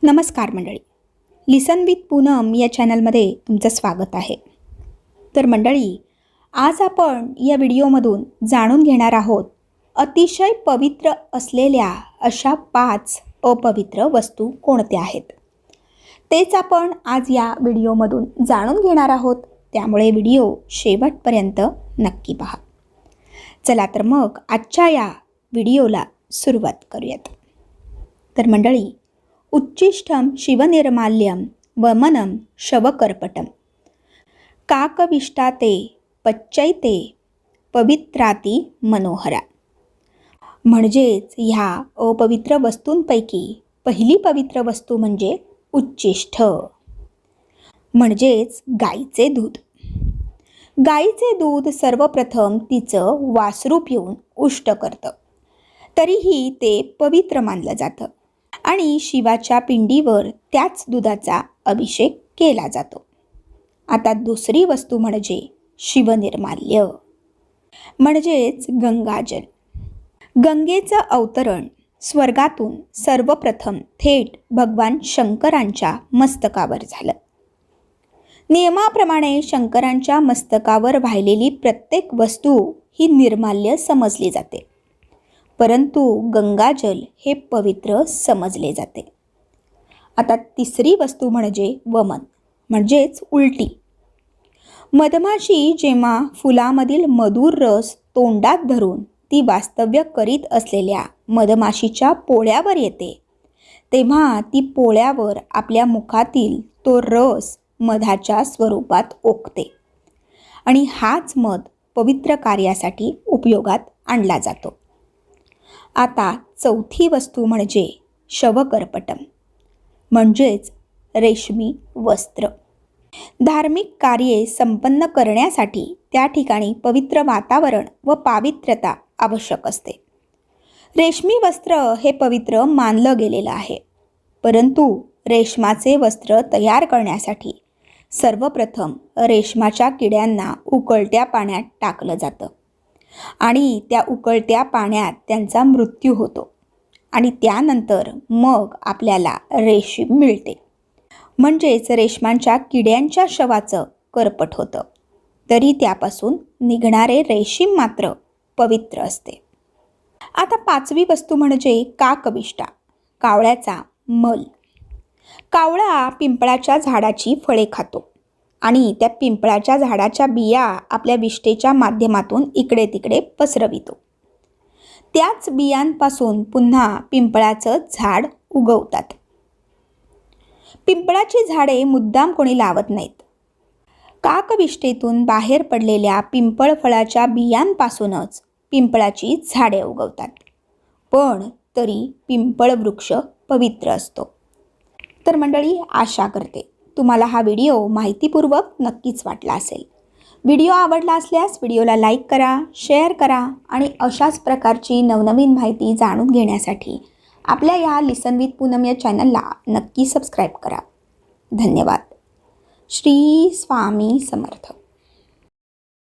नमस्कार मंडळी, लिसन विथ पूनम या चॅनलमध्ये तुमचं स्वागत आहे। तर मंडळी, आज आपण या व्हिडिओमधून जाणून घेणार आहोत अतिशय पवित्र असलेल्या अशा 5 अपवित्र वस्तू कोणत्या आहेत। तेच आपण आज या व्हिडिओमधून जाणून घेणार आहोत, त्यामुळे व्हिडिओ शेवटपर्यंत नक्की पहा। चला तर मग आजच्या या व्हिडिओला सुरुवात करूयात। तर मंडळी, उच्चिष्टम शिवनिर्माल्यम वमनम शवकर्पटम काकविष्टाते पच्चैते पवित्राती मनोहरा। म्हणजेच ह्या अपवित्र वस्तूंपैकी पहिली पवित्र वस्तू म्हणजे उच्चिष्ठ, म्हणजेच गाईचे दूध। गाईचे दूध सर्वप्रथम तिचं वासरू पिऊन उष्ट करतं, तरीही ते पवित्र मानलं जातं आणि शिवाच्या पिंडीवर त्याच दुधाचा अभिषेक केला जातो। आता दुसरी वस्तू म्हणजे शिवनिर्माल्य, म्हणजेच गंगाजल। गंगेचं अवतरण स्वर्गातून सर्वप्रथम थेट भगवान शंकरांच्या मस्तकावर झालं। नियमाप्रमाणे शंकरांच्या मस्तकावर वाहिलेली प्रत्येक वस्तू ही निर्माल्य समजली जाते, परंतु गंगाजल हे पवित्र समजले जाते। आता तिसरी वस्तू म्हणजे वमन, म्हणजेच उलटी। मधमाशी जेव्हा फुलामधील मधुर रस तोंडात धरून ती वास्तव्य करीत असलेल्या मधमाशीच्या पोळ्यावर येते, तेव्हा ती पोळ्यावर आपल्या मुखातील तो रस मधाच्या स्वरूपात ओकते आणि हाच मध पवित्र कार्यासाठी उपयोगात आणला जातो। आता चौथी वस्तू म्हणजे शवकर्पटम, म्हणजेच रेशमी वस्त्र। धार्मिक कार्ये संपन्न करण्यासाठी त्या ठिकाणी पवित्र वातावरण व पावित्र्यता आवश्यक असते। रेशमी वस्त्र हे पवित्र मानलं गेलेलं आहे, परंतु रेशमाचे वस्त्र तयार करण्यासाठी सर्वप्रथम रेशमाच्या किड्यांना उकळत्या पाण्यात टाकलं जातं आणि त्या उकळत्या पाण्यात त्यांचा मृत्यू होतो आणि त्यानंतर मग आपल्याला रेशीम मिळते, म्हणजेच रेशमांच्या किड्यांच्या शवाचं करपट होतं, तरी त्यापासून निघणारे रेशीम मात्र पवित्र असते। आता पाचवी वस्तू म्हणजे काकविष्टा, कावळ्याचा मल। कावळा पिंपळाच्या झाडाची फळे खातो आणि त्या पिंपळाच्या झाडाच्या बिया आपल्या विष्ठेच्या माध्यमातून इकडे तिकडे पसरवितो। त्याच बियांपासून पुन्हा पिंपळाचं झाड उगवतात। पिंपळाची झाडे मुद्दाम कोणी लावत नाहीत। काकविष्ठेतून बाहेर पडलेल्या पिंपळ फळाच्या बियांपासूनच पिंपळाची झाडे उगवतात, पण तरी पिंपळ वृक्ष पवित्र असतो। तर मंडळी, आशा करते तुम्हाला हा व्हिडिओ माहितीपूर्वक नक्कीच वाटला असेल। व्हिडिओ आवडला असल्यास व्हिडिओला लाईक करा, शेअर करा आणि अशाच प्रकारची नवनवीन माहिती जाणून घेण्यासाठी आपल्या या लिसन विथ पूनम या चॅनलला नक्की सबस्क्राईब करा। धन्यवाद। श्री स्वामी समर्थ।